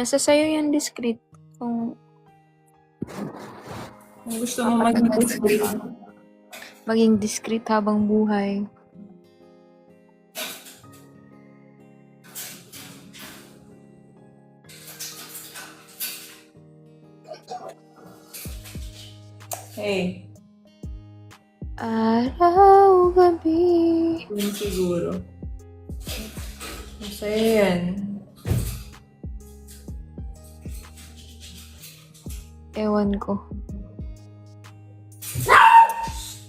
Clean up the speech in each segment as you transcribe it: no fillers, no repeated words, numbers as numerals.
Nasa sayo yung discreet. Kung gusto mo maging discreet. Maging discreet habang buhay. Hey. Araw, gabi. Yun siguro. Masaya yan. Ewan ko.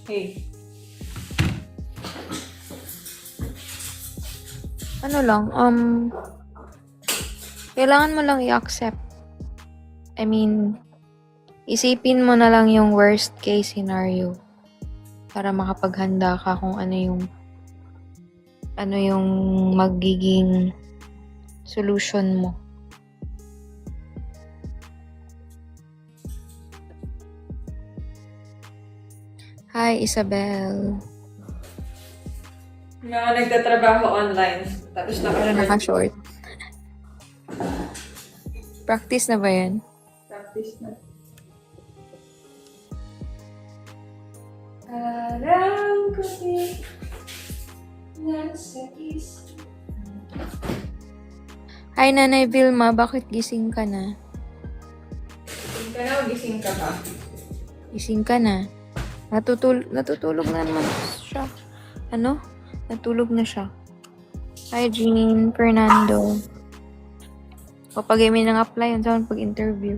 Hey. Ano lang, kailangan mo lang i-accept. I mean, isipin mo na lang yung worst case scenario para makapaghanda ka kung ano yung magiging solution mo. Hi, Isabel. Mga nagtatrabaho online. Tapos Naka-short. Practice na ba yan? Practice na. Araw kasi nasa isip. Hi, Nanay Vilma. Bakit gising ka na? Gising ka na o gising ka pa? Gising ka na. Natutulog na naman siya. Ano? Natulog na siya. Hi, Jean. Fernando. Kapag may nang apply yun sa pag-interview.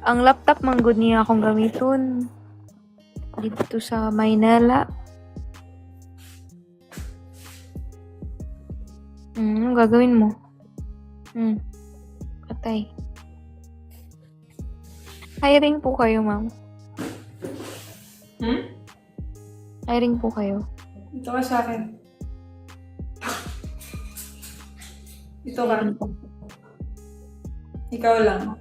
Ang laptop man good niya akong gamiton. Dito sa Maynila. Anong gagawin mo? Patay. Hiring po kayo, ma'am. Hiring po kayo. Ito ka sa akin. Ito ka. Ikaw lang.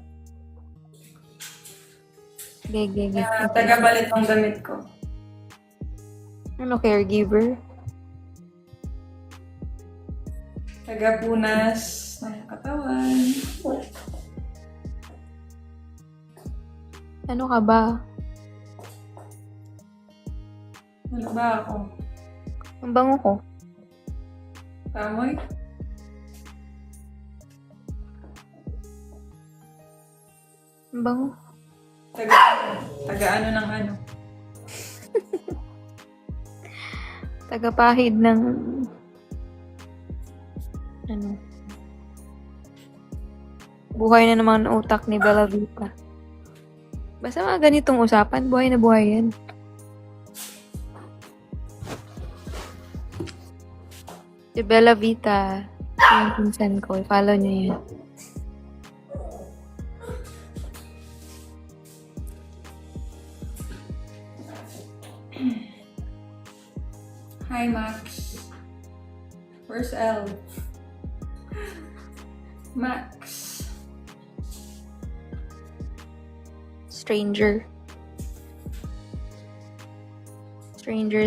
Gege. Tagabalit ang damit ko. Ano, caregiver? Tagapunas ng katawan. Ano ka ba? Ano ba ako? Ang bango ko. Kamoy? Ang bango. Taga ano ng ano? Tagapahid ng ano. Buhay na naman ang utak ni Bella Vita. Basta mga ganitong usapan, buhay na buhay yan. Si Bella Vita, yung pinsan ko, i-follow niyo yan. Hi, Max. Where's Elle? Max. Stranger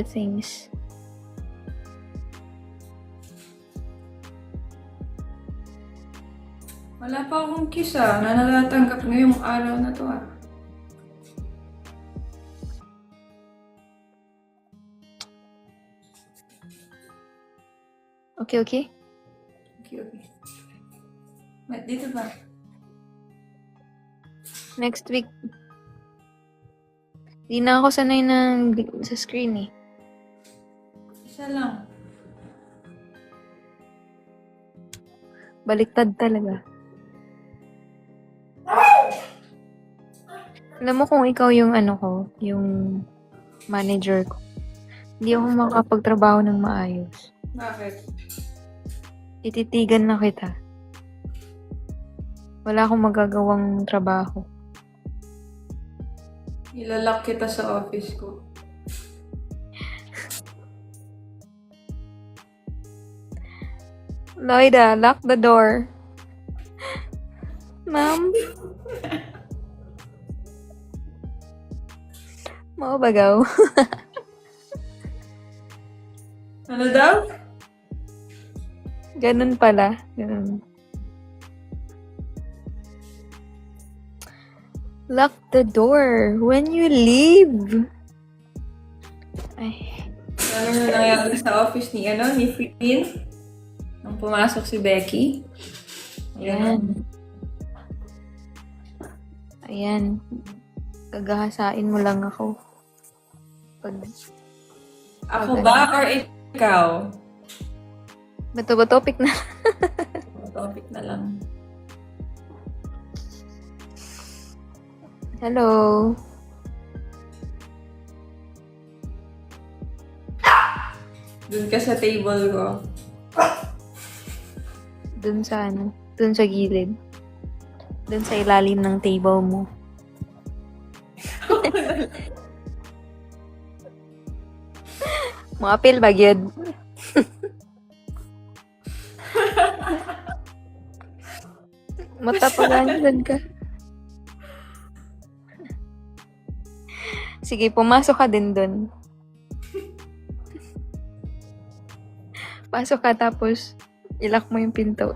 Things. Wala pa akong kiss na natatanggap ngayong araw na to . Okay. Okay. Ba't dito ba? Next week. Di na ako sanay sa screen eh. Isa lang. Baliktad talaga. Alam mo kung ikaw yung yung manager ko. Hindi ako makapagtrabaho ng maayos. Bakit? Tititigan na kita. Wala akong magagawang trabaho. Ilalak kita sa office ko. Loida, lock the door. Ma'am? Maubagaw. Ano daw? Ganun pala. Ganun. Lock the door when you leave. Ay, Ano na nangyari sa office ni Finn? Nung pumasok si Becky. ayan. Ayan. Gagahasain mo lang ako. Pag... Ako ba or ikaw? Bato ba topic na? Topic na lang. Hello. Doon ka sa table ko. Dun sa ano? Dun sa gilid. Dun sa ilalim ng table mo. Mga apil ba, gyud? Matapagan ka. Sige, pumasok ka din dun. Pasok ka tapos ilock mo yung pinto.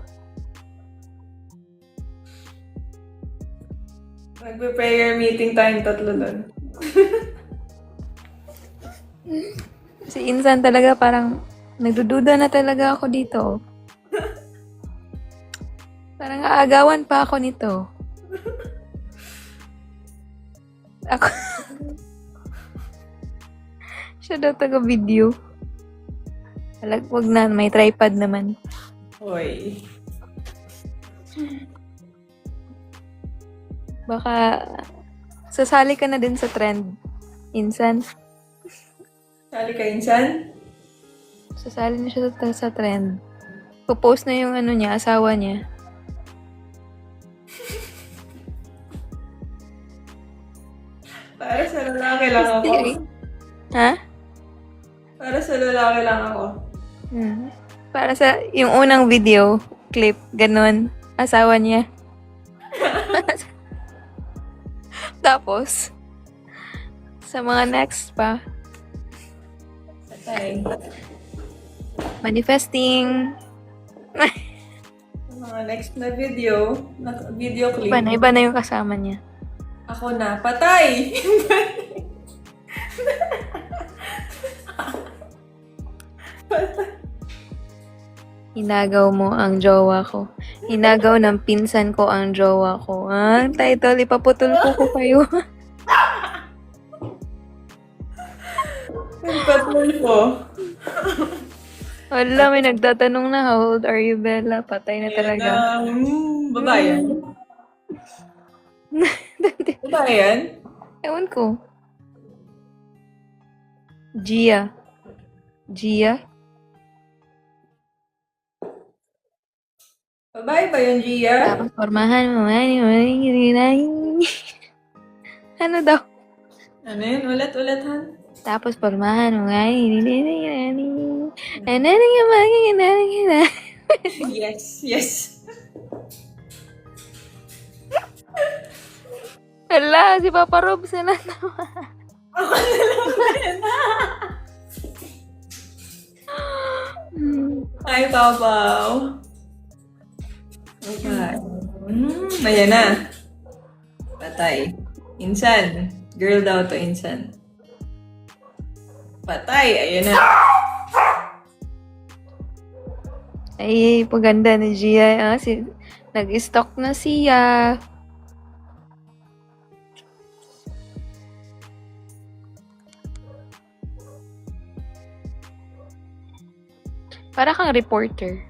Magpe-prayer meeting tayong tatlo doon. Si Insan talaga parang nagdududa na talaga ako dito. Parang aagawan pa ako nito. Ako. Siya daw taga-video. Wag na, may tripod naman. Hoy. Baka sasali ka na din sa trend. Insan. Sali ka, Insan? Sasali na siya sa trend. Popost na yung ano niya, asawa niya. Para sa lalaki lang ako. Ha? Para sa lalaki lang ako. Para sa yung unang video clip, ganun, asawa niya. Tapos, sa mga next pa, Patay. manifesting. Sa mga next na video clip. Iba na yung kasama niya. Ako na, patay! Inagaw mo ang jowa ko. Inagaw ng pinsan ko ang jowa ko. Ang title, ipaputol ko kayo. Nagpatuloy ko. Wala, may nagtatanong na, how old are you, Bella? Patay na talaga. Babae yan? Babae yan? Ewan ko. Gia. Gia? Babae ba yun, Gia? Tapos formahan mo. Ano daw? Ano yun? Ulit, Han? Tapos formahan mo. Yes. Hala, si Papa Rob sila na. Ako na lang ba yan? Hi, Papaw. Okay. Ayan na. Patay. Insan. Girl daw to, Insan. Patay. Ayan na. Ay, paganda ni Gia. Nag-stock na siya. Para kang reporter.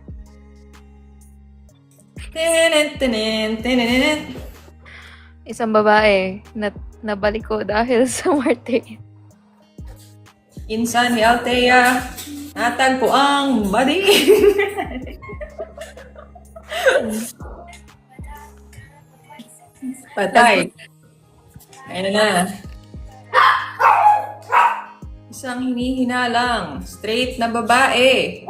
Tinin. Isang babae na nabalik ko dahil sa Marte. Insan ni Althea. Natagpo ang body. Patay. Ayun na. Isang hinihinalang, straight na babae.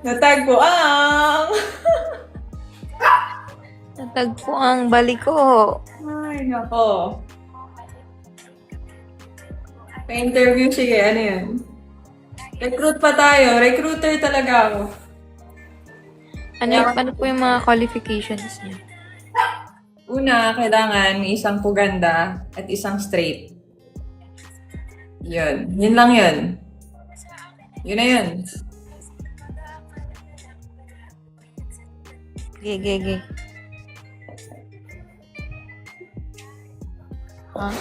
Natagpo ang... Natagpo ang balik ko. Ay, nako. Pa-interview, sige, ano yan? Recruit pa tayo. Recruiter talaga ako. Ano po yung mga qualifications niya? Una, kailangan may isang puganda at isang straight. Yun. Yun lang yun. Yun na yun. Gege. Huh?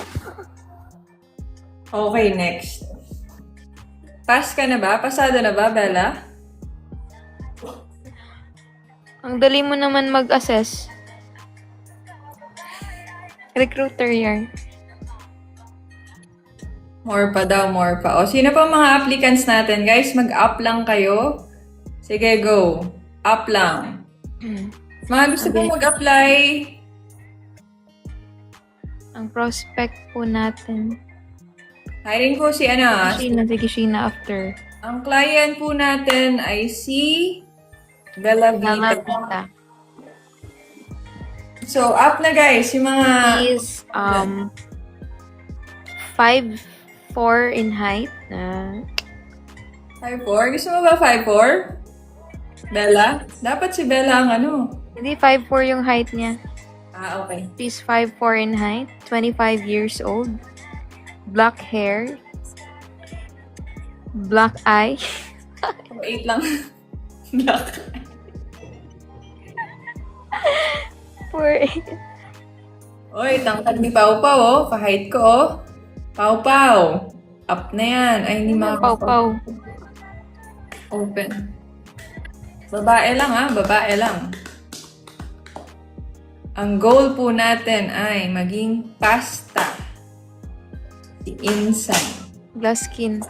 Okay, next. Pass ka na ba? Pasado na ba, Bella? Ang dali mo naman mag-assess. Recruiter yan. More pa daw, more pa. O, sino pa mga applicants natin? Guys, mag-up lang kayo. Sige, go. Up lang. Mga gusto pong mag-apply. Ang prospect po natin. Hiring po si ano. Sige, Sheena after. Ang client po natin ay si Bella Mama Vita. Vita. So, up na guys. Yung mga... He is 5'4" in height. 5'4"? Gusto mo ba 5'4"? Bella? Dapat si Bella ang ano. Hindi 5'4" yung height niya. Ah, okay. He's 5'4" in height, 25 years old, black hair, black eye. 8 lang. Black. 4'8". Oy, tangkad ni Pau Pau, oh. Kahit ko, oh. Pau Pau. Up na yan. Ay, hindi Pau. Open. Babae lang, ha? Babae lang. Ang goal po natin ay maging pasta. Si Insan. Glass skin.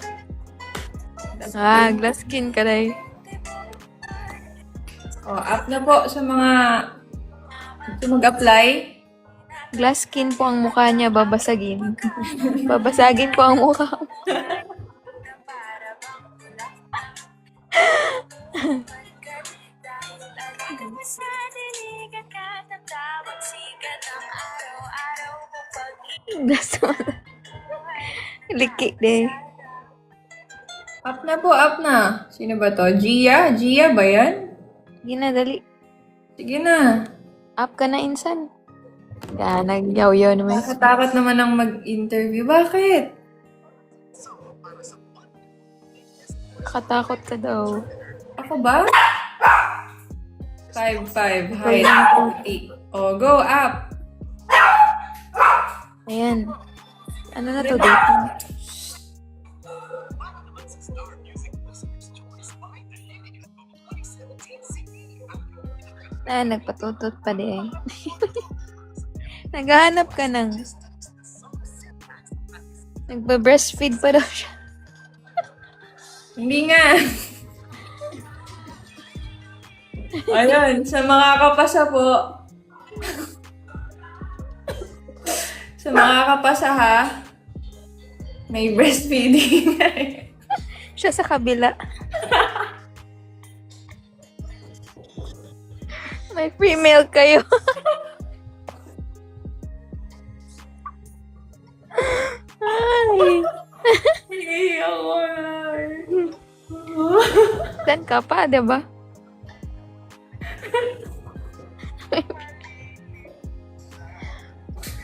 Glass skin ka rin. O, up na po sa mga gusto mag-apply. Glass skin po ang mukha niya, babasagin. Babasagin po ang mukha. Glass Liki de. Up na po, up na. Sino ba to? Gia? Gia ba yan? Ginadali. Sige na. Up ka na, Insan. Nagyaw-yaw naman. Nakatakot naman ang mag-interview. Bakit? Nakatakot ka daw. Ako ba? 5'5", height 40. O, go up. Ayan. Ano na to, dating? Nagpatutot pa di eh. Naghahanap ka ng... Nagba-breastfeed pa daw siya. Hindi nga. Ayun, sa mga kapasa po. Sa mga kapasa ha, may breastfeeding. Siya sa kabila. May free milk kayo. Ay. Hindi ako Dan ka pa, diba?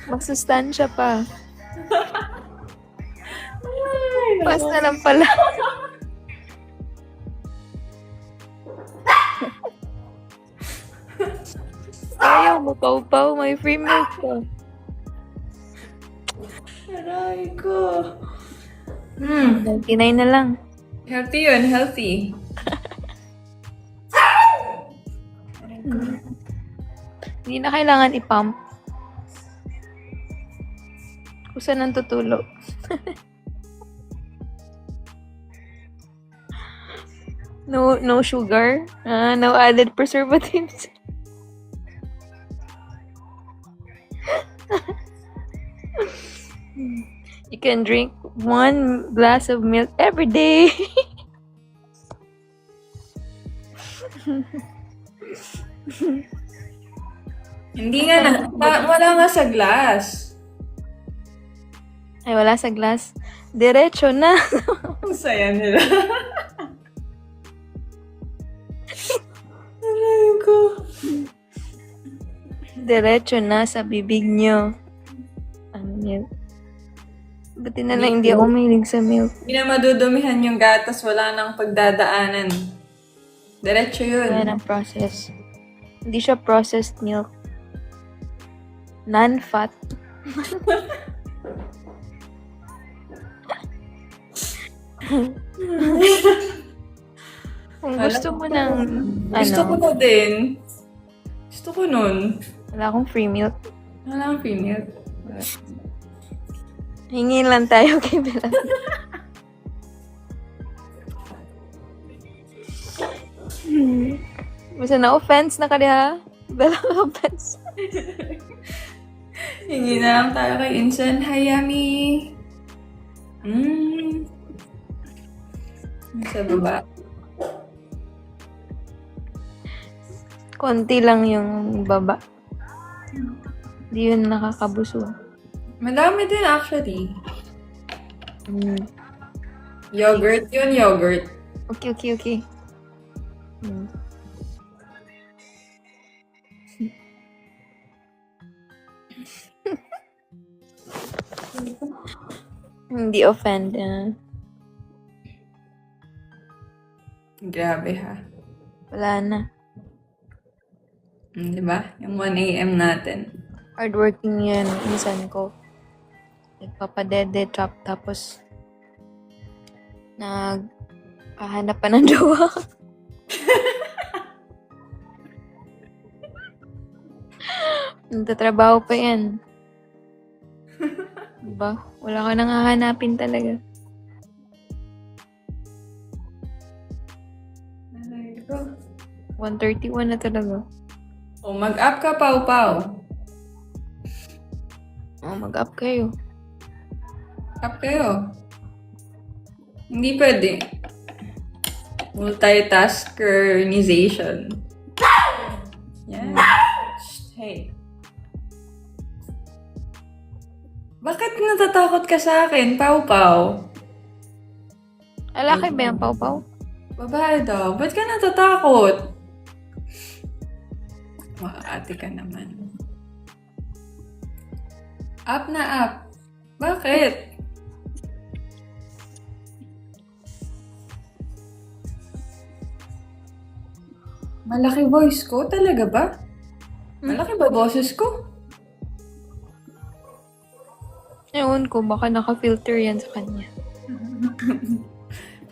Magsustansya pa. Pas na lang pala. Ayaw mo, Pau-Pau. May free milk ka. Aray ko. 99 na lang. Healthy yun, healthy. Hindi na kailangan i-pump. Kung saan ang tutulo. No sugar. No added preservatives. You can drink 1 glass of milk every day. Hindi nga na. Wala nga sa glass. Ay, wala sa glass. Diretso na. Ang saya nila. Aray ko. Diretso na sa bibig nyo. Ang milk. Buti na lang hindi ako mahilig sa milk. Hindi na madudumihan yung gatas, wala nang pagdadaanan. Diretso yun. Yan ang process. Hindi siya processed milk. Non-fat. Kung gusto mo ng, Gusto ko na din. Gusto ko nun. wala akong free milk. Wala akong pinil. Hingi lang tayo kay Bella. Basta na-offense na ka diha. Bella, offense. Hingi na lang tayo kay Insan. Hi, Yummy! Sa baba. Konti lang yung baba. Di yun nakakabuso. Madami din actually. Mm. Yogurt yun, yogurt. Okay. Mm. Hindi offend. Grabe ha. Wala na. Diba? Yung 1 a.m. natin. Hardworking yan. Minsan ko. Nagpapadede chop tapos naghahanap pa ng jowa. Nagtatrabaho pa yan. Diba? Wala ka nang hahanapin talaga. Ay, ko. 1:31 na talaga. O, mag-up ka, Pau-Pau. Mag-up kayo. Up kayo. Hindi pwede. Multitaskernization. Yan. Hey. Bakit natatakot ka sa akin, Pau-Pau? Alaki ba yung pau-pau? Babae daw. Ba't ka natatakot? Ate ka naman. Up na up. Bakit? Malaki voice ko? Talaga ba? Malaki ba boses ko? Ewan ko, baka naka-filter yan sa kanya.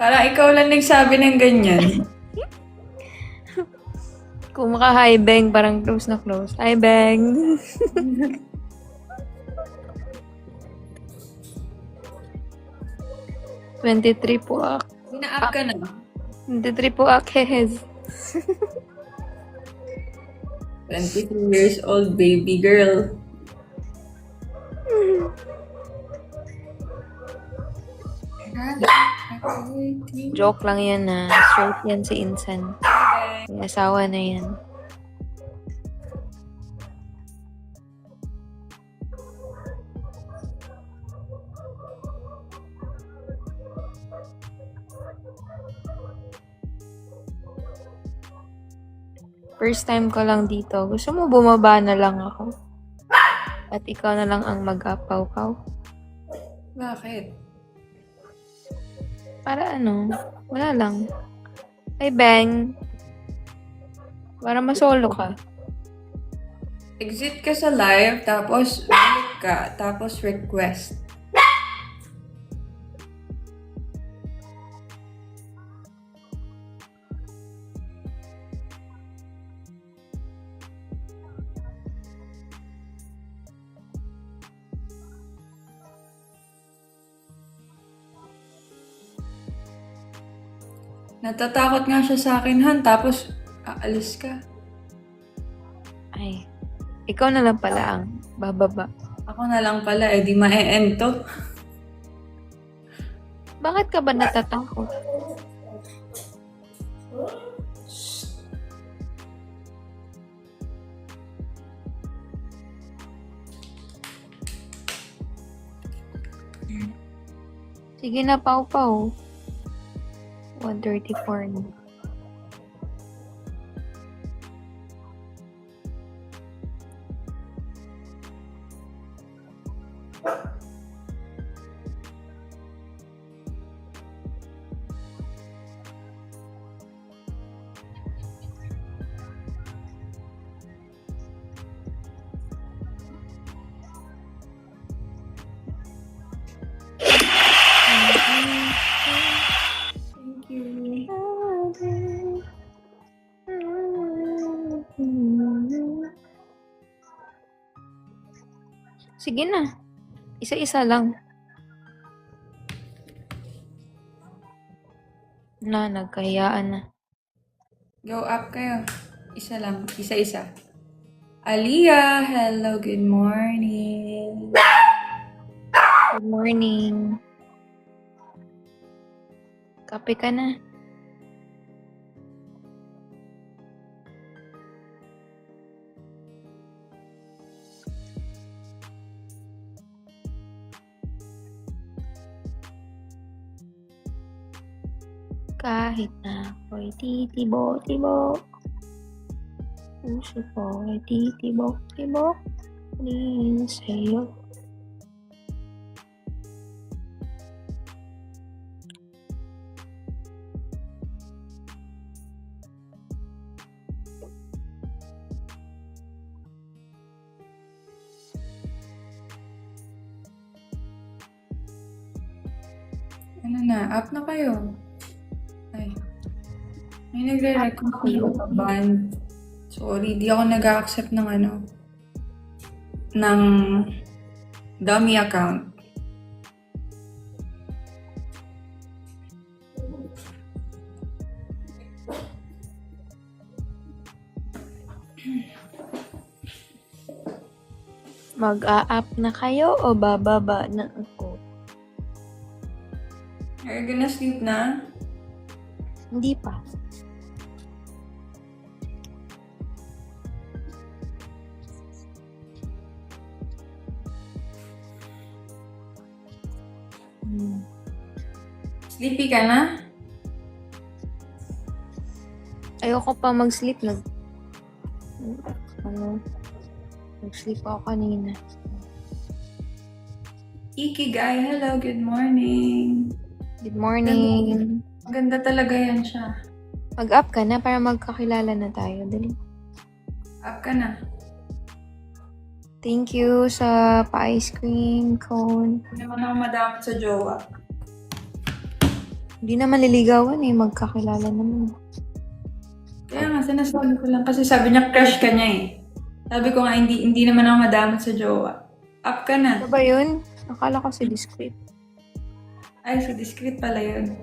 Parang ikaw lang nagsabi ng ganyan. Kung maka-hi bang, parang close na close. Hi bang! '23 po ak. Sina-up ka na. 23 po ak, hehes. 23 years old baby girl. Joke lang yan na. Straight yan si Insan. May asawa na yan. First time ko lang dito. Gusto mo bumaba na lang ako? At ikaw na lang ang mag-apaw-paw? Bakit? Para ano? Wala lang. Ay, bang. Para masolo ka. Exit ka sa live, tapos balik ka, tapos request. Natatakot nga siya sa akin, Han, tapos aalis ka. Ay, ikaw na lang pala ang bababa. Ako na lang pala, di ma-e-end to. Bakit ka ba natatakot? Sige na, pau-pau. 1:34 na. Thank you. Sige na. Isa-isa lang. Nagkahiyaan na. Go up kayo. Isa lang. Isa-isa. Aliyah, hello, good morning. Good morning. Kape ka na. Kahit na ako'y titibo-tibo, puso ko'y titibok-tibok din sa'yo. Ano na? Up na kayo. Ay. May nagre-record kayo sa band. Sorry, di ako nag-accept ng ng dummy account. Mag-a-up na kayo o bababa na ako? Are you gonna sleep na? Hindi pa. Sleepy ka na? Ayoko pa mag-sleep. Nag-sleep ako kanina. Ikigai, hello, good morning. Good morning. Maganda talaga yan siya. Mag-up ka na para magkakilala na tayo. Dali. Up ka na. Thank you sa pa-ice cream cone. Hindi naman ako madamot sa jowa. Hindi naman liligawan eh. Magkakilala naman. Kaya nga, sinasabi ko lang. Kasi sabi niya, crush ka niya eh. Sabi ko nga, hindi naman ako madamot sa jowa. Up ka na. Ano ba yun? Akala ko si discreet. Ay, si discreet pala yun.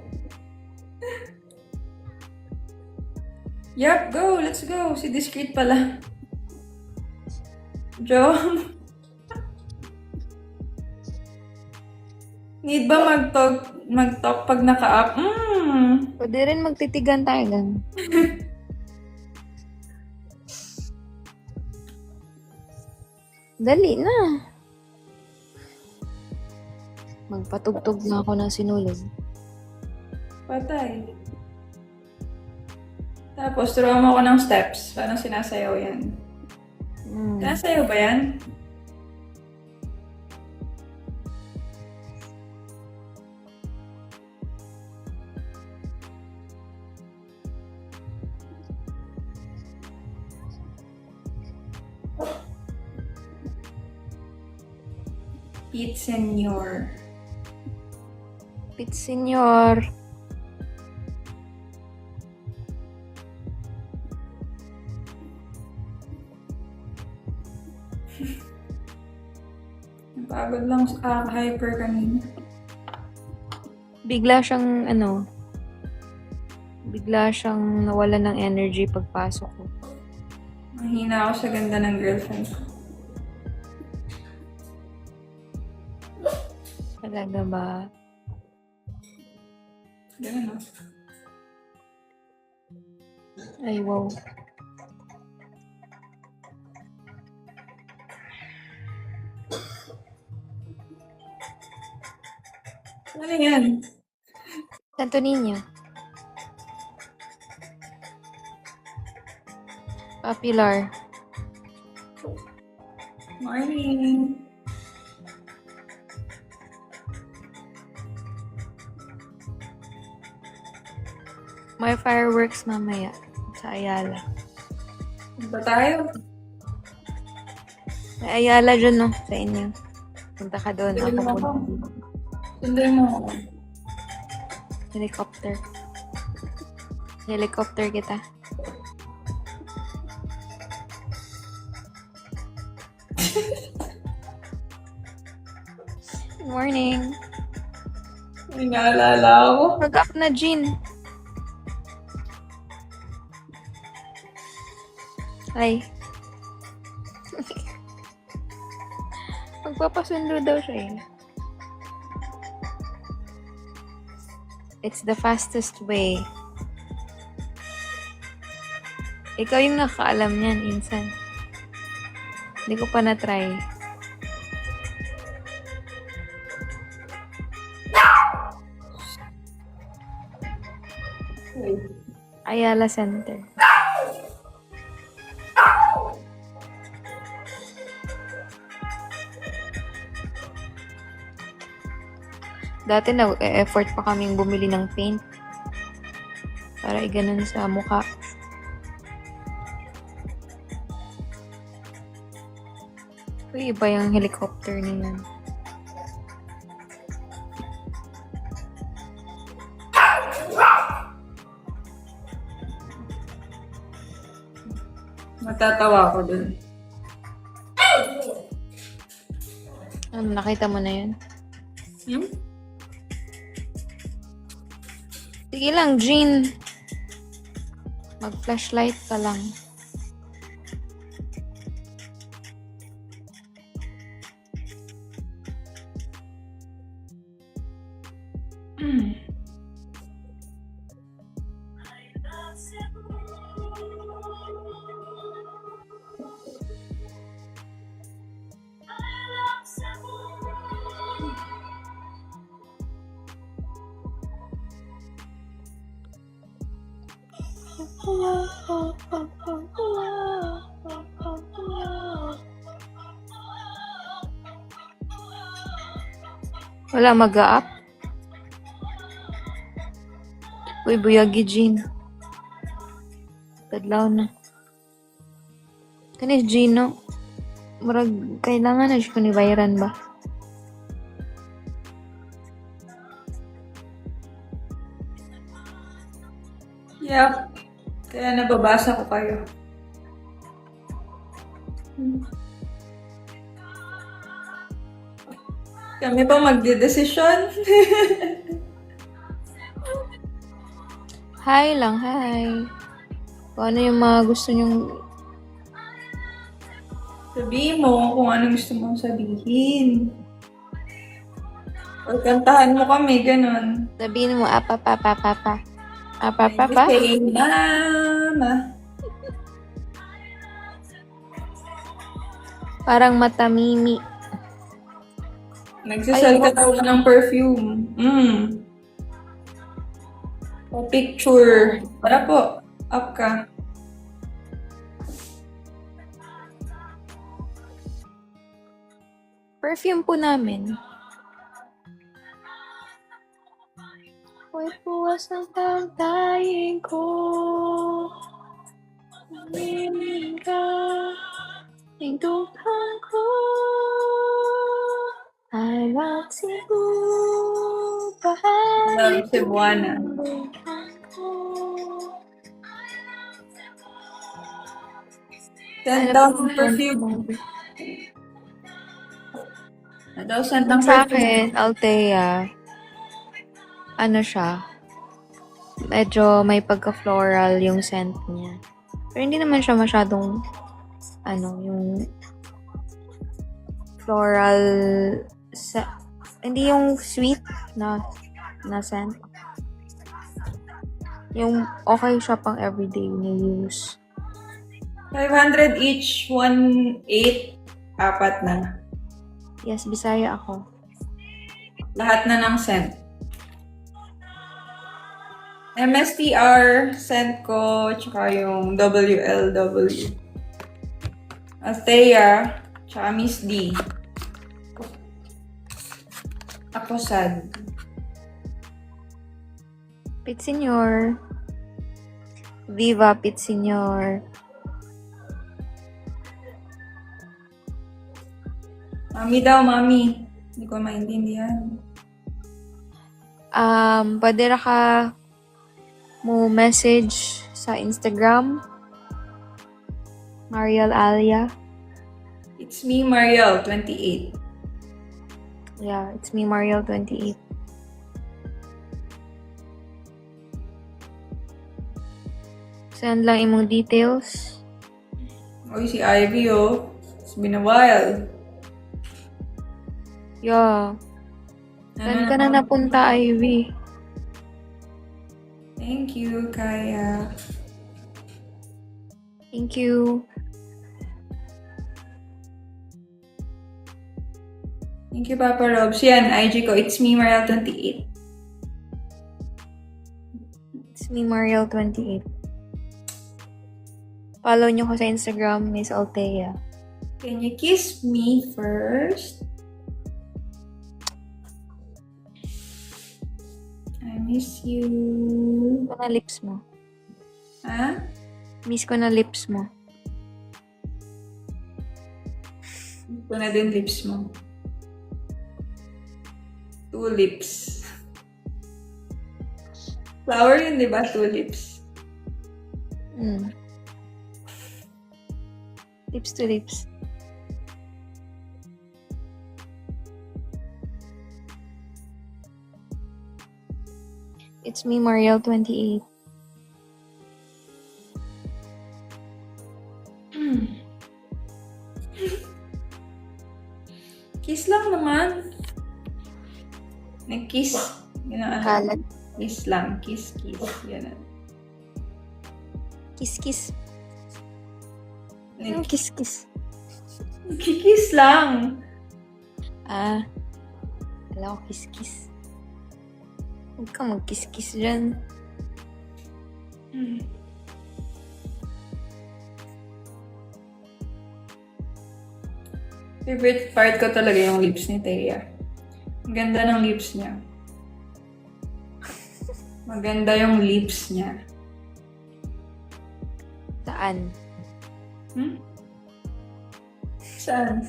Yup, go. Let's go. Si discreet pala. Jo? Need ba mag-talk pag naka-up? Pwede rin magtitigan tayo lang. Dali na. Magpatugtog na ako ng sinulog. Patay. Tapos, turuan mo ako ng steps. Parang sinasayaw yan. Sinasayaw ba yan? Pete Senior. Pit Senyor. Napagod lang sa hyper kanina. Bigla siyang nawalan ng energy pagpasok ko. Mahina ako sa ganda ng girlfriend ko. Talaga ba? Ganun, no? Ay, wow. Ano yan? Santo Niño. Popular. Morning. May fireworks mamaya sa Ayala. Ba tayo? May Ayala dyan, no? Sa inyo. Punta ka doon. Sunduin Ako mo punta ako. dito. Sunduin mo ako. Helicopter. Helicopter kita. Good morning. May naalala ako. Mag-up na, Jean. Ay. Magpapasundo daw siya eh. It's the fastest way. Ikaw yung nakaalam niyan, Insan. Hindi ko pa na-try. Ayala Center. Dati nag-effort pa kaming bumili ng paint para iganon sa mukha. Uy, iba yung helicopter niyan. Matatawa ako dun. Ano, nakita mo na yun? Hmm? Sige lang, Jean. Mag-flashlight ka lang. Wala mag-a-up? Uy, buyagi, Jean. Tadlaw na. Kanis, Gino. Murag, kailangan na siya kung ibayaran ba? Yep. Kaya nababasa ko kayo. Kami pa magdedesisyon. Hi lang, hi. Kung ano yung mga gusto nyong... Sabihin mo kung ano gusto mong sabihin. O kantahan mo kami, ganun. Sabihin mo, apa, pa, pa, pa, pa. Apa, pa, pa? Say, mama. Parang matamimi. Nagsasal ka daw ng perfume. O picture. Para po, up ka. Perfume po namin. Hoy, puwas ng pagdaing ko. Umiling ka. Ningdutan ko. I love Cebu. Bahagi Love Cebuana. ko. 10,000 perfume. 10,000 ang Sa perfume. akin, Althea, ano siya, medyo may pagka-floral yung scent niya. Pero hindi naman siya masyadong, yung floral, hindi yung sweet na scent. Yung okay siya pang everyday na use. 500 each, 1.8, 4 na. Yes, Bisaya ako. Lahat na ng scent. MSTR, scent ko, tsaka yung WLW. Althea, tsaka Miss D. Ako sad. Pit Senior. Viva Pit Senor. Mami daw, mami. Hindi ko maintindihan. Pwede ra ka mo message sa Instagram. Mariel Alia. It's me, Mariel, 28. Yeah, it's me, Mariel 28. Send lang imong details. Uy, si Ivy, oh. It's been a while. Yeah. Saan ka na napunta, Ivy? Thank you, Kaya. Thank you. Thank you, Papa Robs. Yan, IG ko. It's me, Mariel, 28. It's me, Mariel 28. Follow nyo ko sa Instagram, Miss Althea. Can you kiss me first? I miss you. Miss ko na lips mo. Ha? Miss ko na lips mo. Ito na din lips mo. 2 lips. Flower yun, di ba? 2 lips. Lips to lips. It's me, Mariel 28. Kiss lang naman. Nag-kiss. Kalat. Kiss lang. Kiss, kiss. Yan. Kiss, kiss. Anong kiss, kiss? Kiss lang. Wala ko kiss, kiss. Huwag ka mag-kiss, kiss dyan. Favorite part ko talaga yung lips ni Thea. Ang ganda ng lips niya. Maganda yung lips niya. Saan? Saan?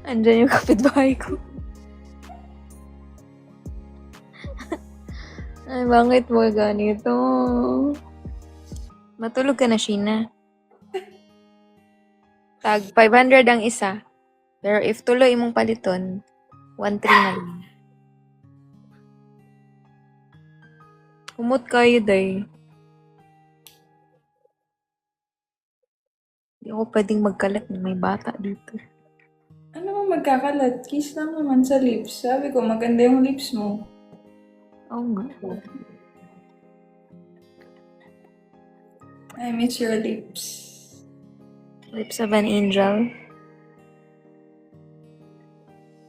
Andyan yung kapitbahay ko. Ay, bakit mo ganito? Matulog ka na, Sheena. Tag 500 ang isa. Pero if tuloy imong paliton, 1,300 na lang. Kumot kayo, day. Hindi ako pwedeng magkalat na may bata dito. Ano mo magkakalat? Kiss lang naman sa lips. Sabi ko, maganda yung lips mo. Oo nga. I miss your lips. Lips of an angel.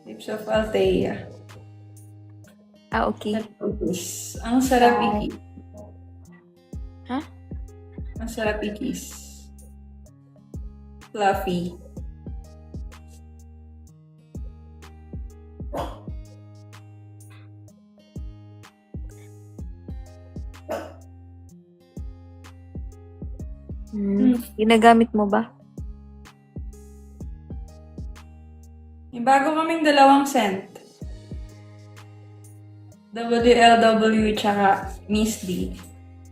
Lips of Althea. Okay. Ang sarap i-kiss. Ha? Ang sarap i-kiss. Fluffy. Ginagamit mo ba? May bago kaming dalawang scent. WLW tsaka Miss D.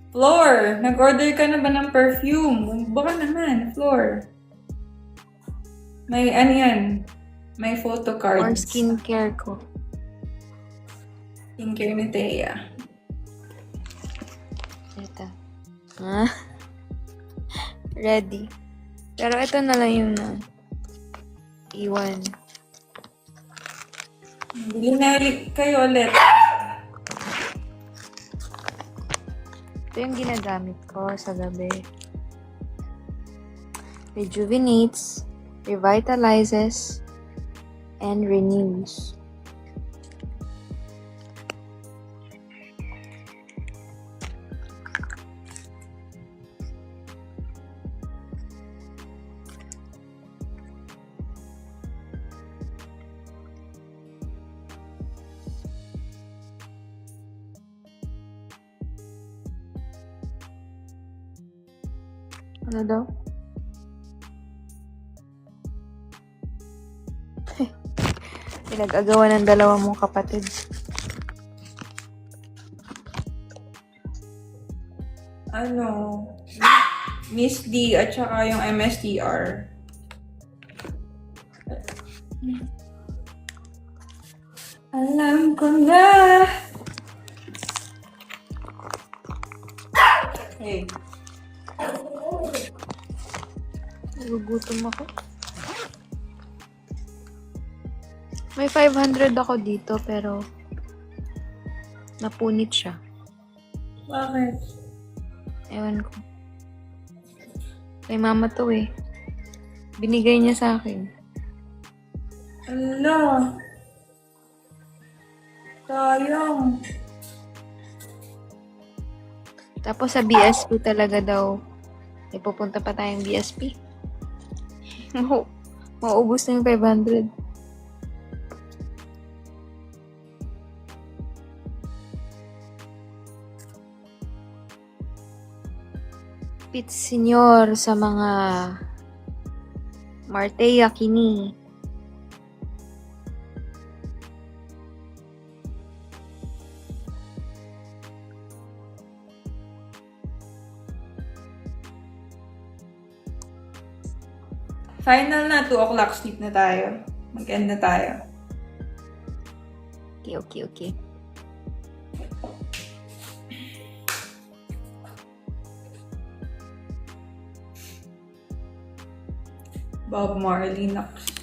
Floor! Nag-order ka na ba ng perfume? Baka naman, Floor. May ano yan? May photo cards. Or skincare ko? Skincare ni Thea. Ito. Ready. Pero ito na lang yung iwan. Bili na kayo ulit. Ito yung ginagamit ko sa gabi. Rejuvenates, revitalizes, and renews. Ano daw? Pinag-agawa ng dalawa mong kapatid. Ano? Miss D at saka yung MSTR. Alam ko na. Hey. Nagugutom ako. May 500 ako dito pero napunit siya. Bakit? Ewan ko. Kay mama to eh. Binigay niya sa akin. Ala. Sayang. Tapos sa BSP talaga daw, may pupunta pa tayong BSP. Mauubos na yung 500. Pits Senyor sa mga Marteya Kini. Final na, 2 o'clock sleep na tayo. Mag-end na tayo. Okay. Bob Marley, naks.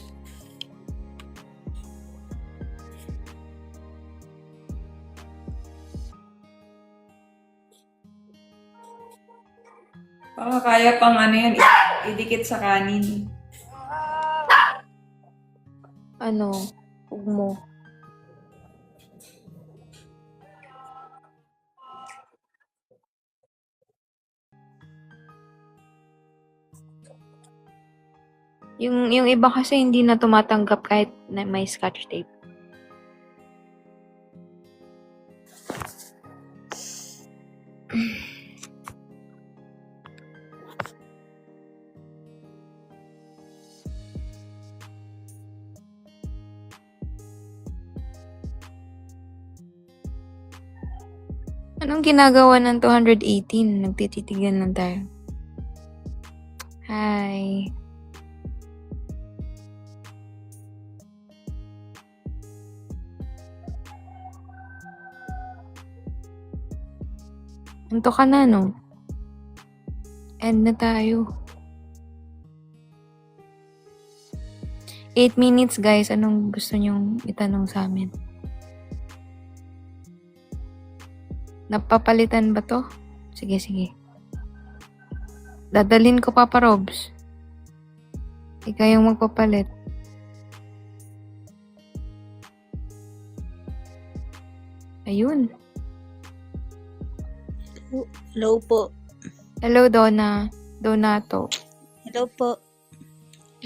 Baka kaya pang ano yan, idikit sa kanin. Ano? Ugmo. Yung iba kasi hindi na tumatanggap kahit na may scotch tape. Anong ginagawa ng 218? Nagtititigan lang tayo. Hi. Anto ka na, no? End na tayo. 8 minutes, guys. Anong gusto nyong itanong sa amin? Napapalitan ba to? Sige. Dadalhin ko, Papa Robs. Ikaw yung magpapalit. Ayun. Hello po. Hello, Donna. Donato. Hello po.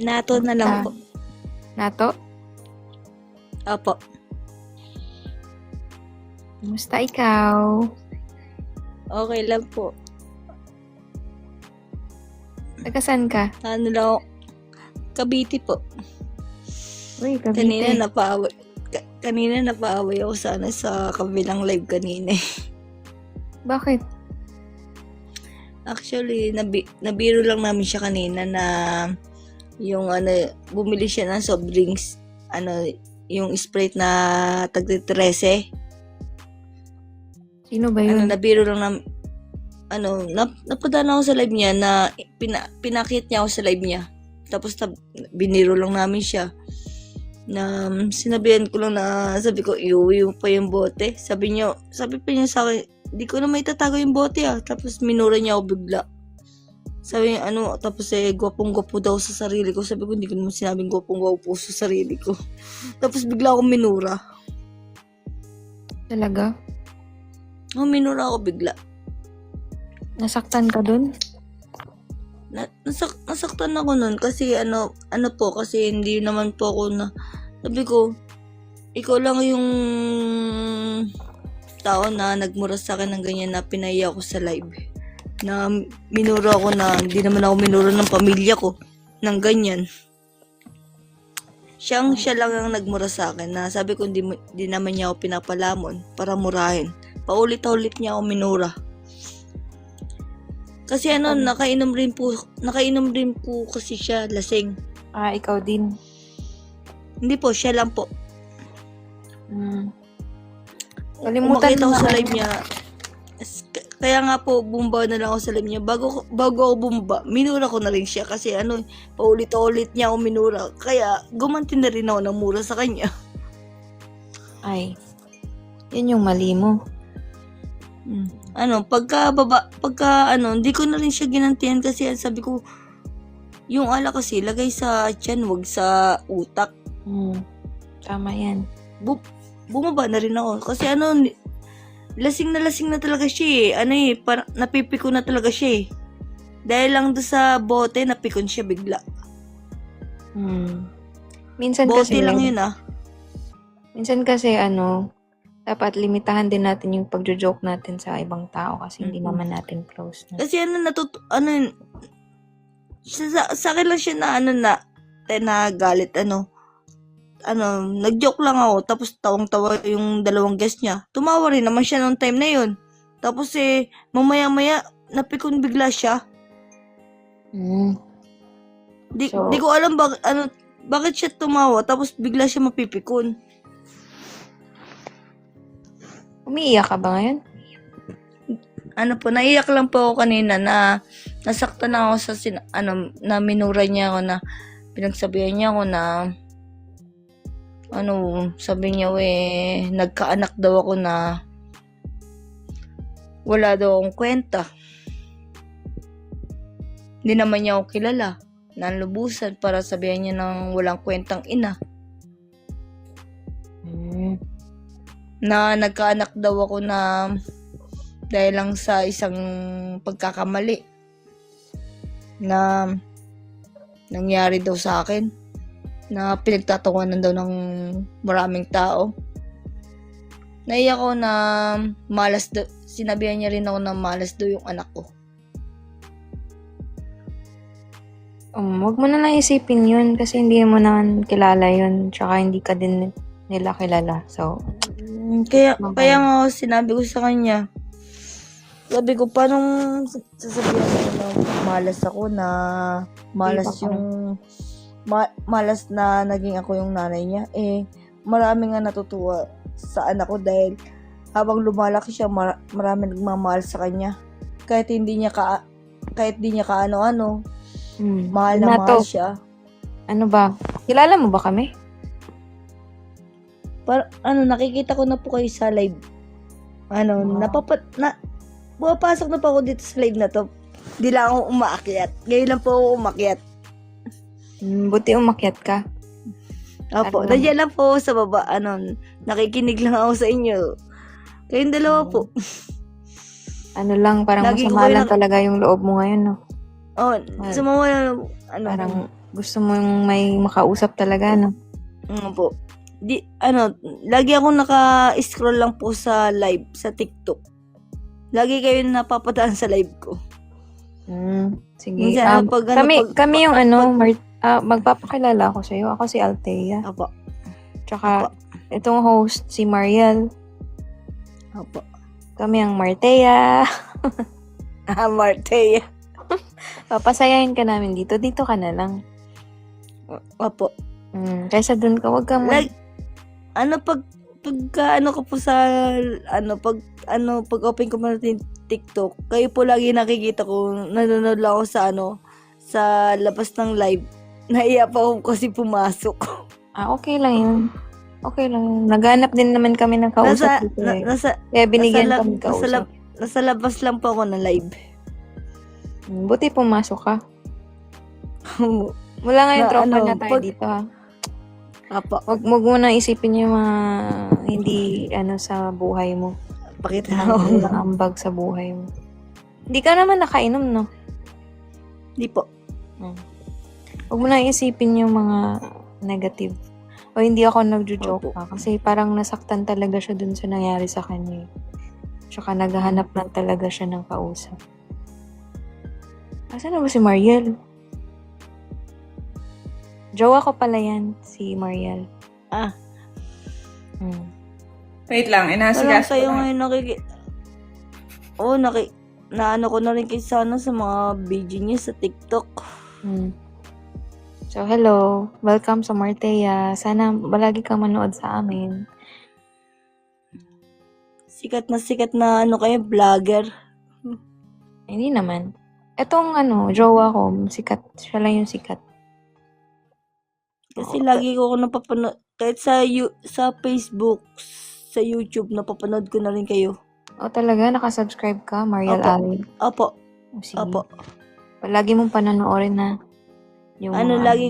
Nato na lang po. Nato? Opo. Kumusta ikaw? Okay lang po. Taga saan ka? Ano lang ako? Cavite po. Uy, Cavite. Kanina napaaway ako sana sa kabilang live kanina. Bakit? Actually, nabiro lang namin siya kanina na yung bumili siya ng soft drinks. Yung Sprite na tagti 13. Sino ba yun? Nabiro lang namin. Napadaan ako sa live niya na pinakit niya ako sa live niya. Tapos biniro lang namin siya. Na sinabihan ko lang na sabi ko, iuwi mo pa yung bote. Sabi pa niya sa akin, di ko na may tatago yung bote ah. Tapos minura niya ako bigla. Sabi niya, tapos gwapong-gwapo daw sa sarili ko. Sabi ko, hindi ko naman sinabing gwapong-gwapo sa sarili ko. Tapos bigla akong minura. Talaga? Minura ako bigla. Nasaktan ka dun? Nasaktan ako nun kasi kasi hindi naman po ako sabi ko, ikaw lang yung tao na nagmura sa akin ng ganyan na pinaiya ako sa live. na minura ako na hindi naman ako minura ng pamilya ko ng ganyan. Siya lang ang nagmura sa akin na sabi ko di naman niya ako pinapalamon para murahin. Paulit-ulit niya ako minura. Kasi nakainom rin po kasi siya, lasing. Ikaw din. Hindi po, siya lang po. Kalimutan Umakita mo ko sa na- live niya. Kaya nga po, bumaba na lang ako sa live niya. Bago ako bumaba, minura ko na rin siya. Kasi paulit-ulit niya ako minura. Kaya, gumanti na rin ako ng mura sa kanya. Ay, yun yung mali mo. Hindi ko na rin siya ginantihan kasi sabi ko, yung ala kasi, lagay sa tiyan, wag sa utak. Tama yan. Bumaba na rin ako. Kasi lasing na talaga siya parang napipiko na talaga siya Dahil lang doon sa bote, napikon siya bigla. Minsan Bote kasi, lang yun minsan kasi dapat limitahan din natin yung pagjo-joke natin sa ibang tao kasi hindi naman natin close na. Kasi sa akin lang siya na galit, nag-joke lang ako, tapos tawang-tawa yung dalawang guest niya. Tumawa rin naman siya noong time na yun. Tapos mamaya-maya, napikon bigla siya. Di ko alam bakit siya tumawa, tapos bigla siya mapipikon. Umiiyak ka ba ngayon? Naiyak lang po ako kanina na nasaktan ako sa na minura niya ako na pinagsabihan niya ako na sabi niya nagkaanak daw ako na wala daw akong kwenta. Hindi naman niya ako kilala. Nanlubusan para sabihan niya ng walang kwentang ina. Na nagkaanak daw ako na dahil lang sa isang pagkakamali na nangyari daw sa akin na pinagtatawanan daw ng maraming tao. Naiyak ako na malas daw, sinabihan niya rin ako na malas daw yung anak ko. Wag mo na lang isipin yun kasi hindi mo naman kilala yun tsaka hindi ka din nila kilala. So, kaya nga sinabi ko sa kanya, sabi ko, paano sasabihin ko na malas ako na malas malas na naging ako yung nanay niya. Marami nga natutuwa sa anak ko dahil habang lumalaki siya, marami nagmamahal sa kanya. Kahit di niya kaano-ano, mahal na mahal siya. Ano ba? Kilala mo ba kami? Nakikita ko na po kayo sa live. Pumapasok na po ako dito sa live na to. Di lang ako umaakyat. Ngayon lang po ako umakyat. Buti umakyat ka. Opo, nandiyan lang po sa baba. Nakikinig lang ako sa inyo. Kayong dalawa po. Parang Lagi ko masama kayo lang talaga yung loob mo ngayon, no? Sumama Parang gusto mo yung may makausap talaga, no? Po. Lagi ako naka-scroll lang po sa live, sa TikTok. Lagi kayo napapadaan sa live ko. Sige. Minsan, Kami yung magpapakilala ako sa'yo. Ako si Althea. Apo. Tsaka, itong host, si Mariel. Apo. Kami ang Martea. Martea. Papasayahin ka namin dito. Dito ka na lang. Apo. Kaysa dun ka, wag ka pag open ko man yung TikTok, kayo po lagi nakikita ko, nanonood lang ako sa labas ng live. Naiya pa ako kasi pumasok. Okay lang yun. Okay lang yun. Naghanap din naman kami ng kausap dito Kaya binigyan kami kausap. Nasa labas lang po ako ng live. Buti pumasok ka. Wala nga yung tropa na tayo dito, ha? Apo. Wag mo na isipin yung mga hindi sa buhay mo. Pakita Walang ambag sa buhay mo. Hindi ka naman nakainom, no? Hindi po. Wag mo na isipin yung mga negative. O hindi ako nagjo-joke pa. Kasi parang nasaktan talaga siya dun sa nangyari sa kanya. Tsaka naghahanap lang talaga siya ng kausap. Asan na ba si Mariel? Jowa ko pala yan, si Mariel. Ah, Hmm. Wait lang, parang inasigas ko kayo lang. ngayon Oo, naano ko na rin kay Sana sa mga video niya sa TikTok. Hmm. So, hello. Welcome sa Martea. Sana malagi kang manood sa amin. Sikat na ano kayo, vlogger. Hindi naman. Etong jowa ko, sikat. Siya lang yung sikat. Kasi lagi ko napapanood, kahit sa Facebook, sa YouTube, napapanood ko na rin kayo. O talaga, nakasubscribe ka, Mariel Opo. Allen. Opo, O, sige. opo. Lagi mong panonoorin na yung Ano, mga lagi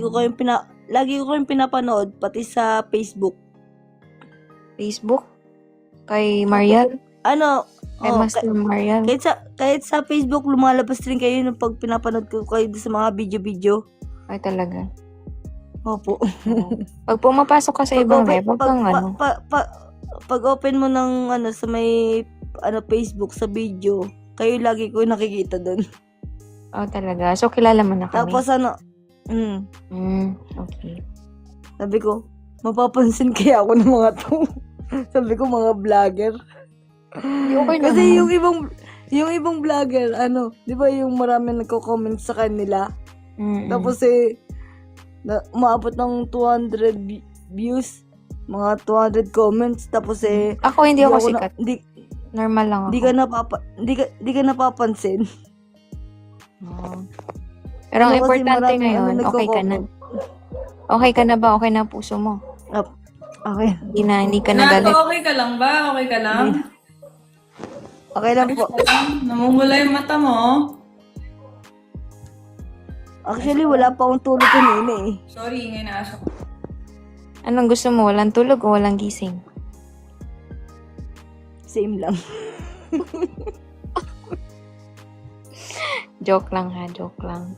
ko kayong pinapanood, pati sa Facebook. Facebook. Kay Mariel. Ano, Kay Master Mariel. kahit sa Facebook, lumalabas rin kayo nung pag pinapanood ko kayo sa mga video-video. Ay talaga. Opo. Oo. Pag pumapasok ka sa ibang live, wag kang Pag open mo ng sa may Facebook sa video, kayo lagi ko nakikita doon. Oh, talaga. So, kilala mo na kami. Tapos Okay. sabi ko, mapapansin kaya ako ng mga to. Sabi ko, mga vlogger. Okay Kasi naman. yung ibang vlogger, di ba yung marami nagko-comment sa kanila? Mm-mm. Tapos umaabot ng 200 views, mga 200 comments, tapos Ako hindi ako sikat. Normal lang ako. Di ka napapansin. Oo. Pero ang Kasi importante maraming ngayon, okay ka na. Okay ka na ba? Okay na ang puso mo? Okay. Hindi ka Nato, nagalit. okay ka lang ba? Okay ka lang? Okay lang po. Namumula yung mata mo. Actually, wala pa akong tulog kanina eh. Sorry, ingay na aso ko. Anong gusto mo? Walang tulog o walang gising? Same lang. Joke lang ha, joke lang.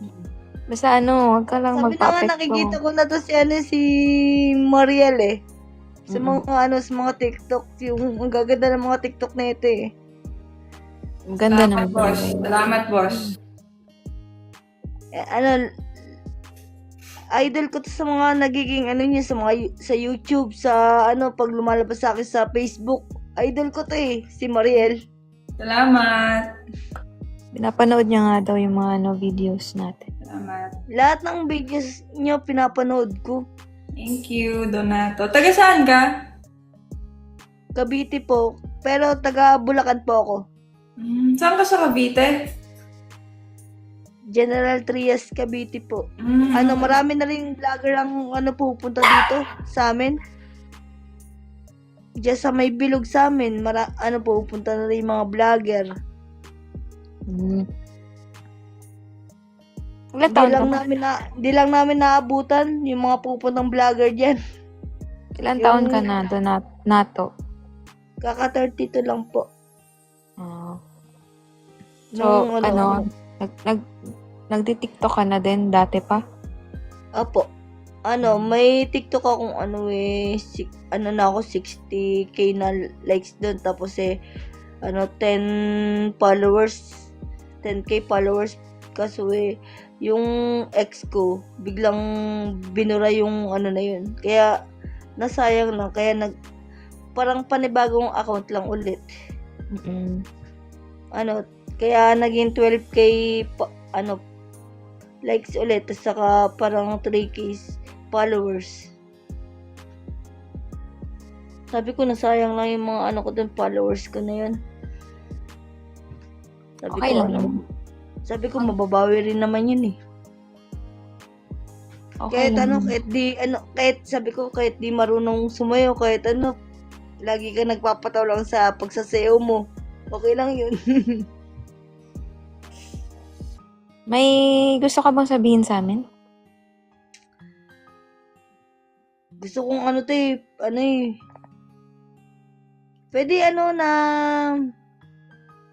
Basta wag ka lang Sabi naman, magpa-apekto. nakikita ko na to si Mariel eh. Sa mga mga TikTok, yung ang gaganda ng mga TikTok na ito eh. Ang ganda Salamat, naman. boss. Salamat, boss. Idol ko to sa mga nagiging niya sa YouTube, sa pag lumalabas sa akin sa Facebook. Idol ko to eh, si Mariel. Salamat. Pinapanood niya nga daw yung mga videos natin. Salamat. Lahat ng videos niyo pinapanood ko. Thank you, Donato. Taga saan ka? Cavite po, pero taga Bulacan po ako. Saan ka sa Cavite? General Trias, Cavite po. Marami na rin vlogger ang pupunta dito sa amin. Diyan sa may bilog sa amin, pupunta na rin mga vlogger. Ilan taon ka ba? Di lang namin naabutan yung mga pupuntang vlogger diyan. Ilan taon ka na, Donato? Kaka 32 lang po. So, nagdi-TikTok ka na din dati pa? Apo. May TikTok akong na ako 60k na likes doon, tapos 10 followers, 10k followers. Kaso yung ex ko biglang binura yung na yun. Kaya nasayang lang, kaya parang panibagong account lang ulit. Kaya naging 12k likes ulit, at saka parang 3k followers. Sabi ko, nasayang lang yung mga ko dun, followers ko na yun. Sabi ko, mababawi rin naman yun eh. Okay Kahit sabi ko, kahit di marunong sumayaw, kahit lagi ka nagpapataw lang sa pagsasayaw mo, okay lang yun. May gusto ka bang sabihin sa amin? Gusto kong pwede na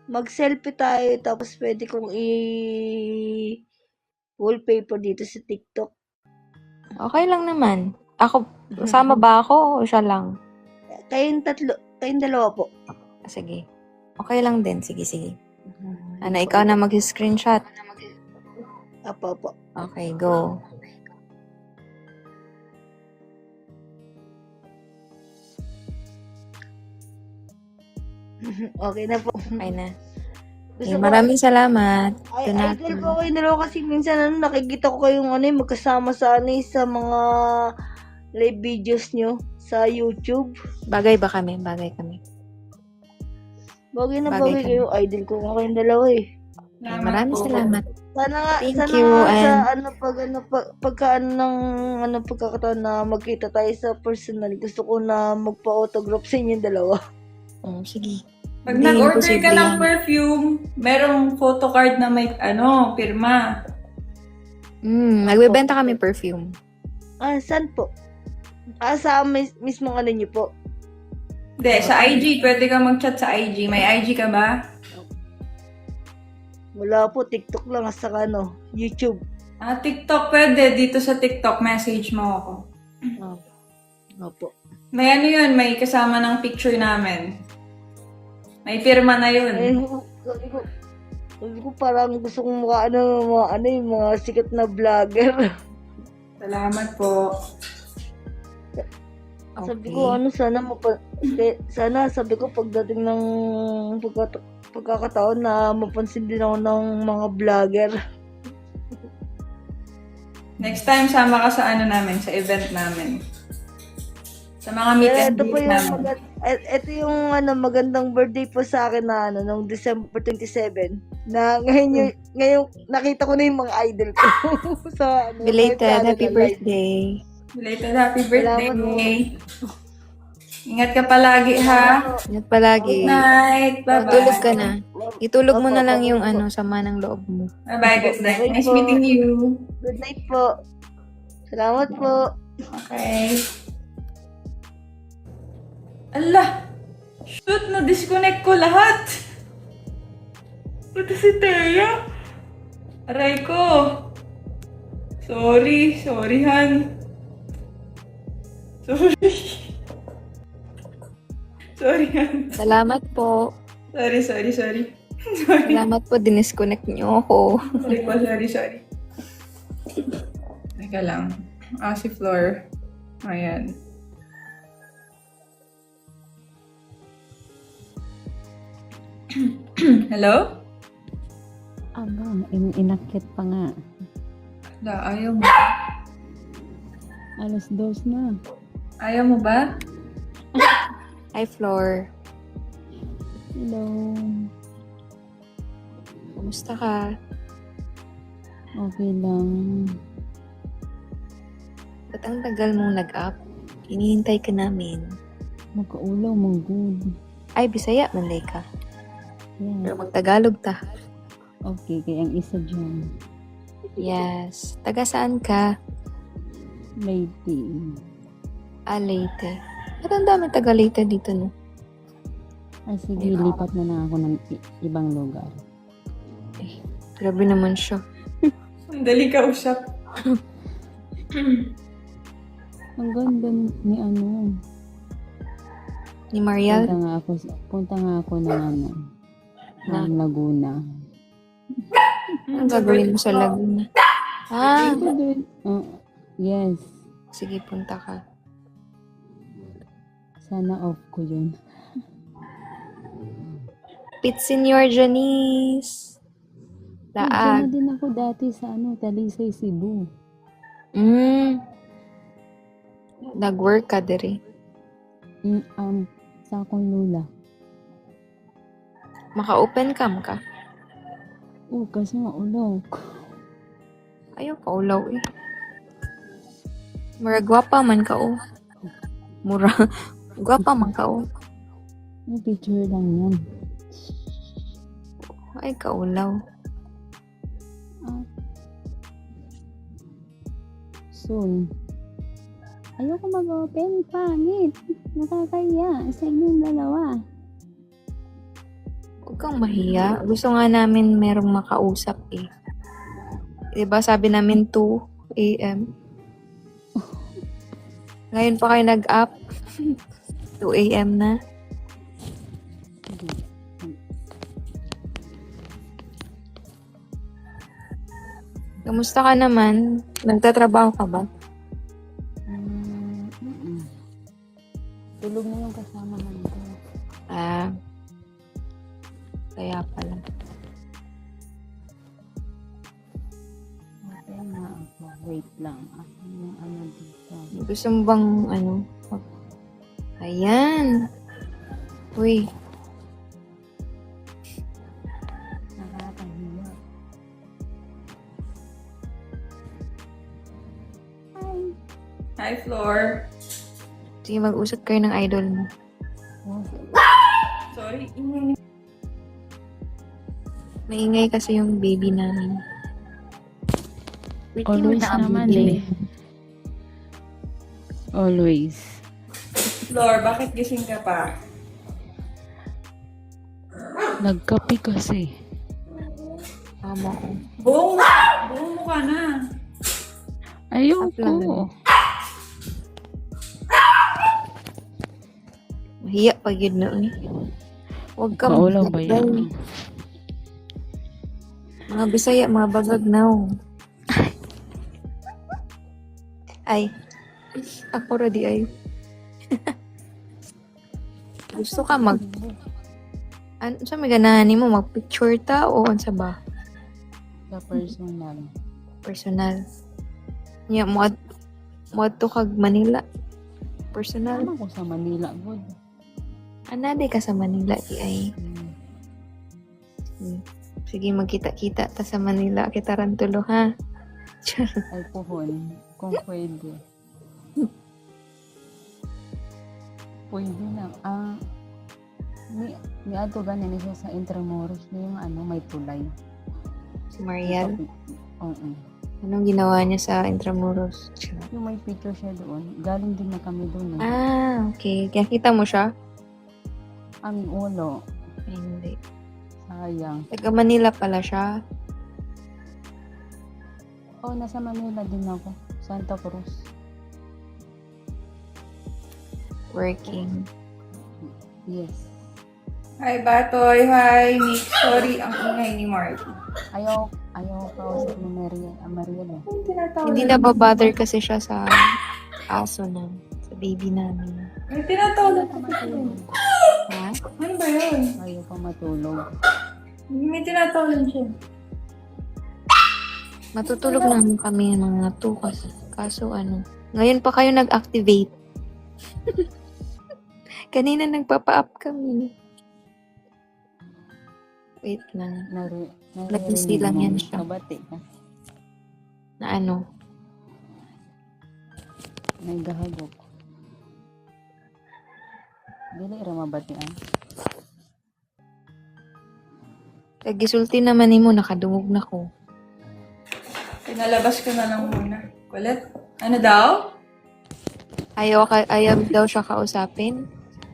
mag-selfie tayo, tapos pwede kong wallpaper dito sa TikTok. Okay lang naman. Sama ba ako o siya lang? Kayong dalawa po. Sige. Okay lang din. Sige. Ikaw na mag-screenshot. Apo. Okay, go. Okay na po. Okay na. Gusto Okay, ko, maraming salamat. ay, Donate idol mo. ko kayo dalawa kasi minsan nakikita ko kayong magkasama sa sa mga live videos nyo sa YouTube. Bagay ba kami? Bagay kami. Bagay na Bagay bagay ka. kayo. Idol ko nga kayong dalawa eh. Okay, Salamat maraming po. salamat. Thank Thank sana you, nga sa and pagkakataon na magkita tayo sa personal. Gusto ko na magpa-autograph sa inyong dalawa. sige. Pag Hindi, nag-order ka imposible ng yan. perfume, merong photocard na may, pirma. Nagbebenta kami perfume. Saan po? Sa mismong niyo po. Hindi, sa IG. Pwede ka mag-chat sa IG. May IG ka ba? Wala po, TikTok lang at saka YouTube. TikTok. Pwede. Dito sa TikTok, message mo ako. Opo. May yun, may kasama ng picture namin. May pirma na yun. Sabi ko parang gusto kong mukha yung mga sikat na vlogger. Salamat po. Sabi Okay. ko sana sabi ko pagdating ng pagkakataon na mapansin din ako ng mga vlogger. Next time, sama ka sa namin, sa event namin. Sa mga meet Kaya and ito po greet yung namin. ito yung magandang birthday po sa akin na nung December 27 na ngayon nakita ko na yung mga idol ko sa Belated, sa happy live. birthday. Belated happy birthday. Salamat Ingat ka palagi, ha? Ingat palagi. Good night. Bye-bye. Tulog ka na. Itulog mo na lang yung sama ng loob mo. Bye-bye. Good night. Bye Nice po. meeting you. Good night po. Salamat po. Okay. Allah! Shoot! Na-disconnect ko lahat! Ito si Teya. Aray ko. Sorry. Sorry, Han. Sorry. Sorry, Han. Salamat po. Sorry. Sorry. Salamat po, dinisconnect niyo ako. Sorry. Teka lang. Si Flor. Ayan. Hello? Inakit pa nga. Wala, ayaw mo. Alas 2 na. Ayaw mo ba? Hi, Flor. Hello. Kumusta ka? Okay lang. Ba't ang tagal mong nag-up? Hinihintay ka namin. Magkaulaw, mong good. Ay, Bisaya, manday ka. Pero Yeah. magtagalog ta. Okay, kaya ang isa dyan. Yes. Taga saan ka? Lady. Leyte. Ba't ang dami taga Leyte dito, no? Ay, sige, lipat na lang ako ng ibang lugar. Grabe naman siya. Ang dali ka usap. Ang ganda ni Ni Mariel? Punta nga ako ng ng Laguna. Ang gagawin mo sa Laguna? Ito din. Yes. Sige, punta ka. Sana off ko yun. Pit Senior Janice. Diyan Laag. na din ako dati sa Talisay, Cebu. Nag-work ka diri. Sa akong lula. Maka-open cam ka. Kasi maulaw. Ayaw ka ulaw eh. Mura gwapa man ka oh. Mura. Gwapa man ka oh. May picture lang yan. Ay, kaulaw. Soon. Ayoko mag-open. Pangit. Nakakaya sa inyong dalawa. Huwag kang mahiya. Gusto nga namin merong makausap eh. Diba sabi namin 2 a.m. Ngayon pa kayo nag-up. 2 a.m. na. Kamusta ka naman? Nagtatrabaho ka ba? Mm-mm. Tulog na yung kasamahan ko. Ah, kaya pala. Okay na ako. Wait lang. Ako yung ano dito. Gusto mo bang, Ayan. Uy, Nakakahiya. Hi, Floor. sige mag-usap kayo ng idol mo. Oh, Sorry. Maingay kasi yung baby namin. Wait, always hindi mo na naman update. eh. Always. Floor, bakit gising ka pa? Nagkape kasi. Tama ko. Buong mo ka na. Ayoko. Mahiya pag yun na eh. Huwag ka Kaulang ba magdagdag. yan? Mga Bisaya, mga bagag now. Ay. Ako ready ay. Gusto ka ano sa may ganahan mo magpicture ta o unsa ba? Sa personal. Personal. Nya mo to kag Manila. Personal. Ano ko sa Manila, good. Anade ka sa Manila di ay. Hmm. Sige magkita-kita ta sa Manila kita rantulo ha. Ay pohon. Kung pwede. Pwede lang. Ni ato ganin siya sa Intramuros na yung may tulay. Si Mariel. Oo. Anong ginawa niya sa Intramuros? Yung may picture siya doon, galing din na kami doon. Okay. Kaya kita mo siya? Ang ulo, Ay, hindi. sayang. Taga Manila pala siya. Nasa Manila din ako. Santa Cruz. Working. Yes. Hi, Batoy. Hi, Nick. Sorry, ang ingay ni Mark. Ayaw kausap ni Mariel eh. Hindi na babother kasi siya sa aso na. Sa baby namin. May tinatawag pa matulog. Ha? Ano ba yun? Ayaw pa matulog. May tinatawag siya. Matutulog naman kami ng mga 2 kasi. Kaso ngayon pa kayo nag-activate. Kanina nagpapa-up kami. Wait lang. Nag-busy lang yan siya. Kabati ka. Na Nagahagok. Dili ra mabatian. Kagisulti naman mo, nakadungog na ko. Pinalabas ko na lang muna. Kulit? Ano daw? Ayaw daw siya kausapin.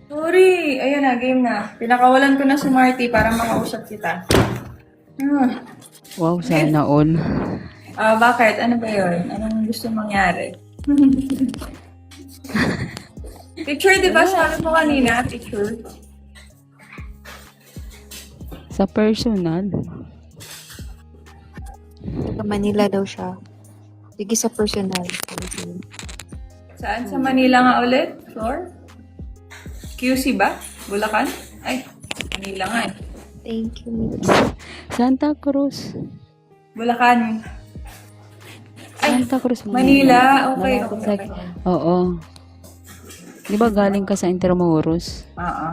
Sorry. Ayun na, game na. Pinakawalan ko na si Marty para makausap kita. Wow, sana all. Bakit? Ano ba yun? Anong gusto mangyari? Picture, di ba? Sabi mo kanina, picture. Sa personal. Sa Manila daw siya. Sige sa personal. Saan? Sa Manila nga ulit? Floor? QC ba? Bulacan? Ay, Manila nga eh. Thank you. Santa Cruz. Bulacan. Ay, Santa Cruz, Manila. Okay, Malapit okay, sa- okay. Oo. Di ba galing ka sa Intramuros? Oo.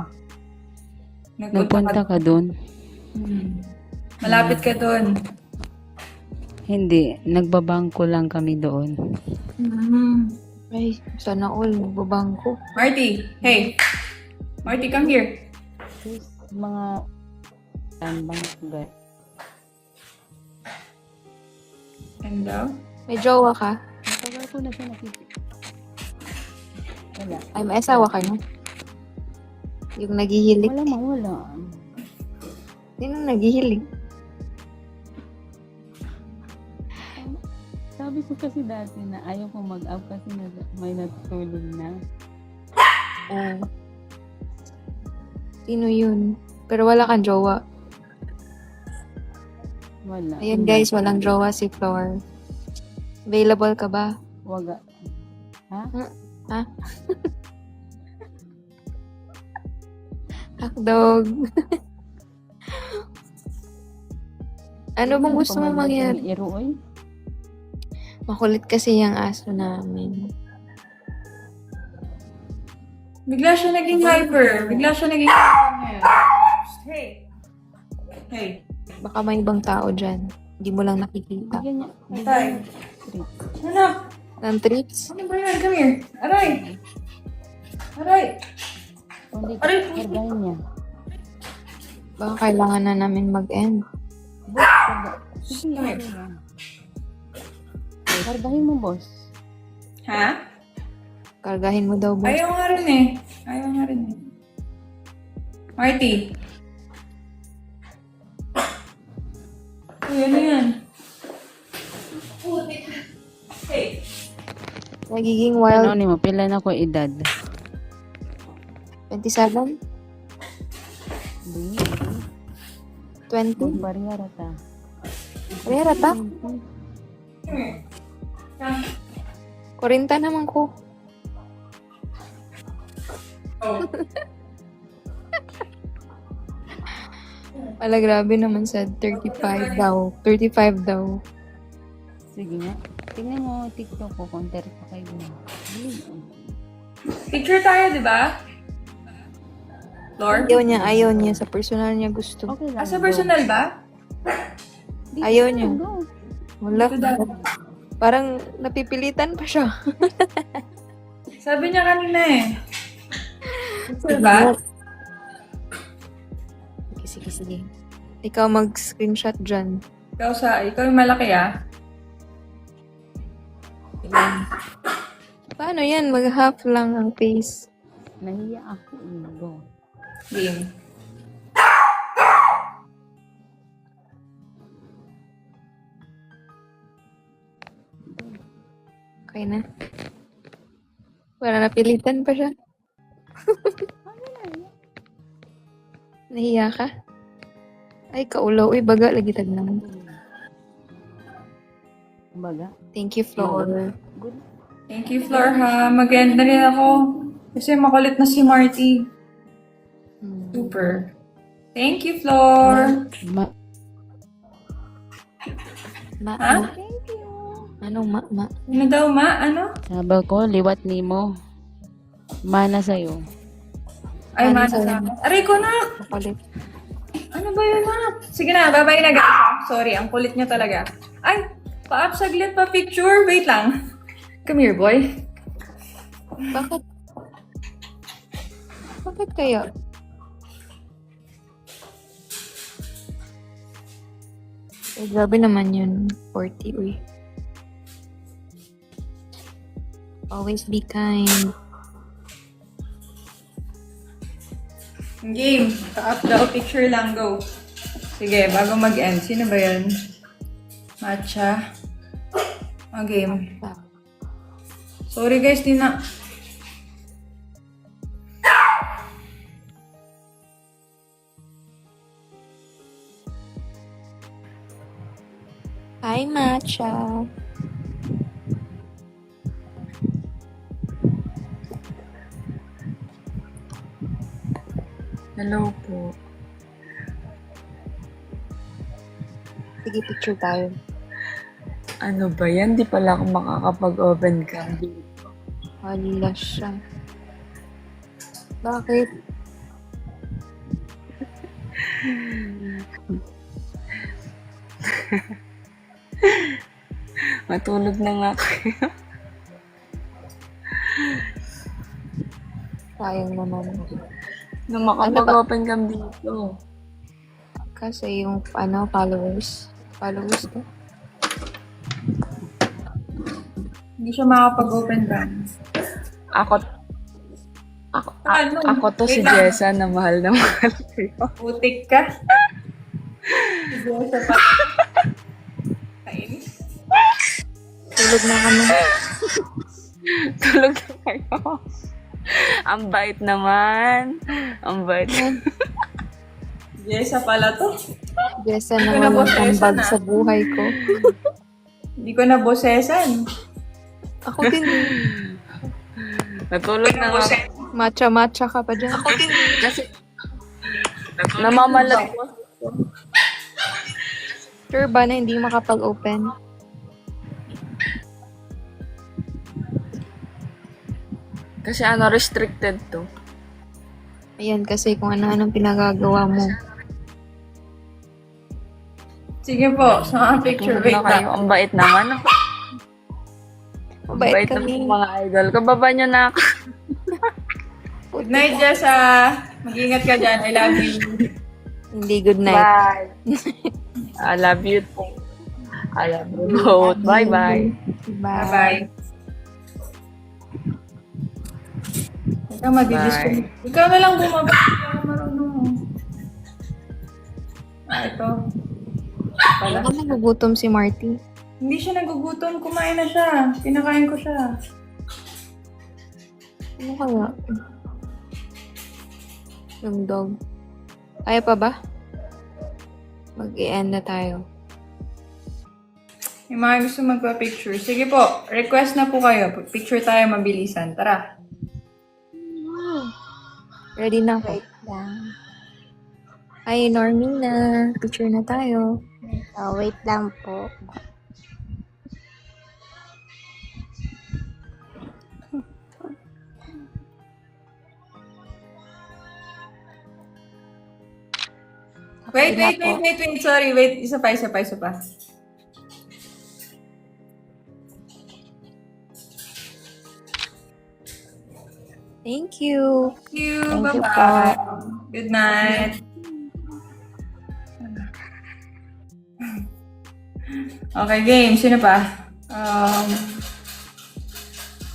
Nagpunta ka doon? Malapit ka doon. Hindi. Nagbabangko lang kami doon. Ay, sana all. Magbabangko. Marty, hey. Marty, come here. Tapos, mga tambang sugat. Ano daw? May jowa ka? Matagal ko na siya nakikita. Wala. Ay, may asawa ka no? Yung naghihilig. Wala mawala. Sino naghihilig? Sabi ko kasi dati na ayaw ko mag-up kasi may natulog na. Sino yun? Pero wala kang jowa. Wala. Ayun guys, walang jowa si Flor. Available ka ba? Waga. Ha? Ha? Hakdog. Ano bang gusto mo mangyari? Iruoy? Makulit kasi yung aso namin. Bigla siya naging hyper. Bigla siya naging hyper ngayon. Hey! Hey! Baka may ibang tao dyan. Hindi mo lang nakikita. Bigyan niya. Tay! Ano? Ng treats? Ano ba yan? Come here. Aray! Aray! Kundi, Aray! kargahin niya. Baka kailangan na namin mag-end. Sige, kargahin niya. Kargahin mo, boss. Ha? Kargahin mo daw, boss. Ayaw nga rin eh. Ayaw nga rin eh. Marty. Uy, ano yan? Hey. Nagiging Ano wild. ni mo? Pila na ko edad? 27? Hindi. 20? Bariyara ta. Rera ta? Come here. Come. 40 naman ko. Oh. Wala, grabe naman sa 35 daw. 35 daw. Sige nga. Tingnan mo TikTok ko kung 35 na. Picture tayo, di ba? Lord? Ayaw niya. Sa personal niya gusto. Okay lang. Sa personal ba? Ayaw niya. Go. Wala. Parang napipilitan pa siya. Sabi niya kanina eh. Diba? Sige. Ikaw mag-screenshot dyan. Ikaw yung malaki ah. Paano yan? Mag-half lang ang face. Nahiya ako. Go. Game. Okay na. Wala, napilitan pa siya. Nahiya ka? Ay, kaulaw. Uy, baga. Lagi tag naman. Baga. Thank you, Flor. Good. Thank you, Flor ha. Mag-end na rin ako. Kasi makulit na si Marty. Super. Thank you, Flor. Ma. Ha? Anong ma? Ano daw, ma? Ano? Sabi ko, liwat ni mo. Mana sa'yo. Ay, Ano ma. sa'yo? Aray ko na! Makulit. Ano ba yun, ma? Sige na, bye-bye na guys. Sorry, ang kulit niya talaga. Ay, pa-up saglit pa picture. Wait lang. Come here, boy. Bakit? Bakit kaya? Eh, grabe naman yun. 40, uy. Always be kind. Game. Pa-up daw. Picture lang. Go. Sige, bago mag-end. Sino ba yun? Matcha. Oh, game. Sorry guys, di na... Hi, Matcha. Hello po. Sige, picture tayo. Ano ba yan? Di pala ako makakapag-open cam dito. Hala siya. Bakit? Matulog na nga kayo. Sayang naman. Na makapag-open cam dito. Kasi yung, followers. Followers ko. Hindi siya makapag-open cam. Ako Ano? ako to si Wait lang. Jessa na mahal kayo. Putik ka. Siguro sa pa. Kainis. Tulog na kami. Tulog na kayo. Ang bait naman. Ang bait. Jessa pala to. Besa Hindi ko naman nabosesan, magtambag ah. sa buhay ko. Hindi ko nabosesan. Ako din. Natulog na nga. Matcha-matcha ka pa dyan. Ako din. Kasi, namamalat ko. Sure ba na hindi makapag-open? Kasi ano, restricted to. Ayan, kasi kung ano-anong pinagagawa mo. Sige po, sa mga picture. Tulog Wait na kayo. lang. Ang bait naman. Ang Mabait bait na kami. po mga idol. Kababa nyo na ako. Good night, Jessa. Mag-ingat ka dyan. I love you. Hindi, good night. Bye. I love you too. I love you both. Bye-bye. Bye-bye. Ikaw, madidisconnect. Ikaw na lang bumaba. Ikaw na marunong. Ito. Wala ka nagugutom si Marty. Hindi siya nagugutom. Kumain na siya. Pinakain ko siya. Ano kaya? Yung dog. Kaya pa ba? Mag-i-end na tayo. Yung mga gusto magpa-picture. Sige po, request na po kayo. Picture tayo mabilisan. Tara. Ready na ako. Ay, Normie na. Picture na tayo. Wait lang po. Wait. Sorry, wait. Isa pa. Thank you. Thank you. Thank you Bye-bye. Good night. Okay, game. Sino pa?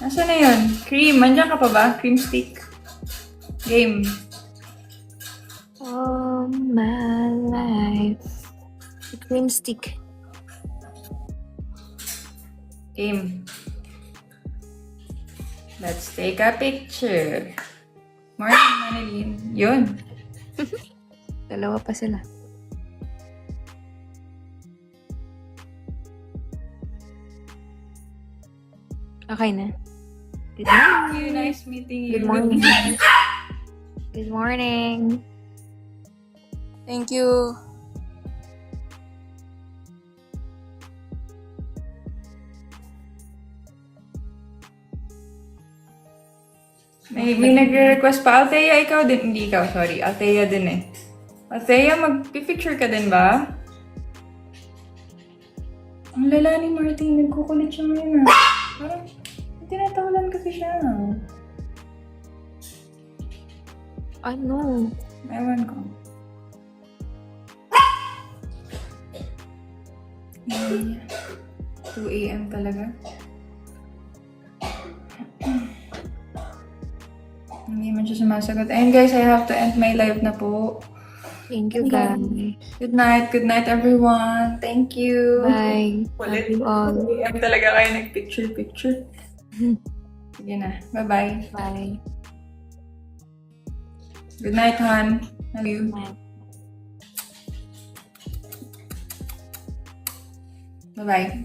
Nasaan na yun? Cream. Andiyan ka pa ba? Cream stick. Game. All my life. The cream stick. Game. Let's take a picture. Morning, Manilyn. Yun. Dalawa pa sila. Okay na. Good morning. Thank you. Nice meeting you. Good morning. Good morning. Thank you. May nagre-request pa. Althea, ikaw din. Hindi ikaw, sorry. Althea din eh. Althea, mag-picture ka din ba? Ang lala ni Martin. Nagkukulit siya ngayon ah. Parang tinatawalan kasi siya. Ano? Ewan ko. 2 a.m. talaga. Hindi man siya sumasagot. Ayun guys, I have to end my live na po. Thank you, guys. Good night everyone. Thank you. Bye. Ulit. Love you all. 2 a.m. talaga kayo nag-picture. Sige na. Bye-bye. Bye. Good night, hon. Love you. Bye-bye.